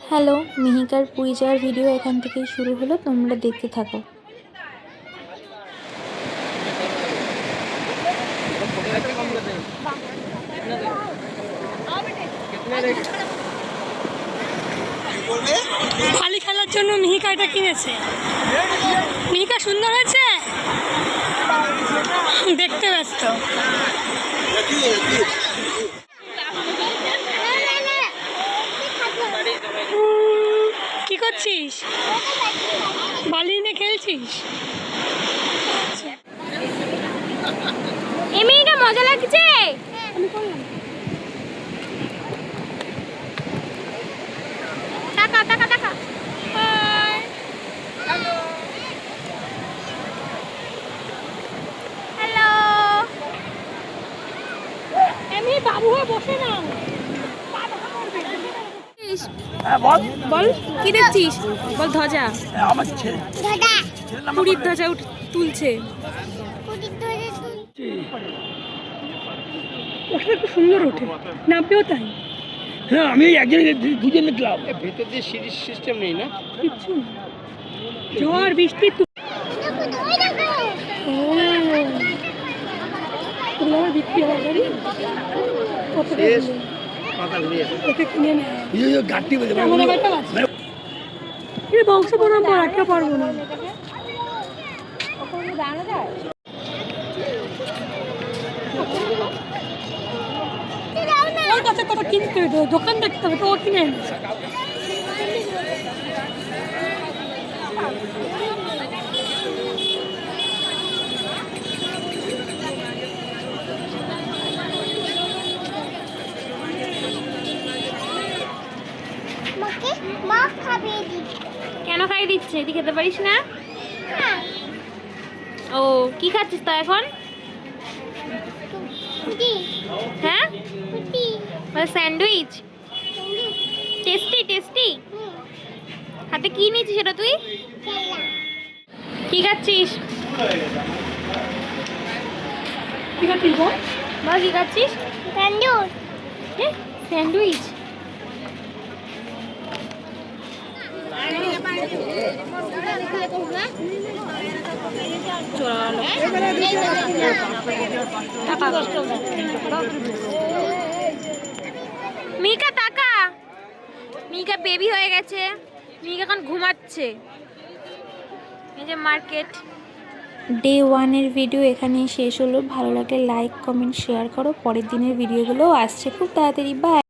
Hello, মিহিকার Puri যাওয়ার video এখান থেকেই শুরু হলো, তোমরা দেখতে থাকো। খালি খেলার জন্য মিহিকা এটা কিনেছে। মিহিকা সুন্দর হয়েছে, দেখতে ব্যস্ত। কি করছিস? বালি নিয়ে খেলছিস? এমনিটা মজা লাগছে। টাকা টাকা টাকা। হ্যালো। এমনি বাবু হয়ে বসে না। বল বল কি দেখছিস? বল ধ্বজা। আমার ছেলে পুরীর ধ্বজা তুলছে। ওটা খুব সুন্দর ওঠে, নামবেও তাই। হ্যাঁ, আমি একজনকে দুজন দেখলাম। ভেতর দিয়ে সিরিজ সিস্টেম নেই না? কিচ্ছু না। ঝড় বৃষ্টি বিক্রি হয় গাড়ি কত পাতা ঘুরিয়ে ওকে কিনে নেয়। গাড়ি আমাদের একটা আছে বংশ পরম্পরা, একটা পারবো না। ওর কাছে কত কিনতে হবে, দোকান দেখতে হবে, তো ও কিনে এনেছে। কেন খাইয়ে দিচ্ছে? তুই খেতে পারিস না? ও কি খাচ্ছিস তো এখন? হ্যাঁ, স্যান্ডউইচ। Tasty tasty. হাতে কি নিয়েছিস সেটা তুই? কি খাচ্ছিস? ঠিক আছে বল। বল কি খাচ্ছিস? স্যান্ডউইচ। হ্যাঁ, স্যান্ডউইচ। মিকা টাকা। মিকা বেবি হয়ে গেছে, মিকা এখন ঘুমাচ্ছে। এই যে মার্কেট। ডে 1-এর ভিডিও এখানেই শেষ হলো। ভালো লাগলে লাইক, কমেন্ট, শেয়ার করো। পরের দিনের ভিডিওগুলোও আসছে খুব তাড়াতাড়ি। বাই।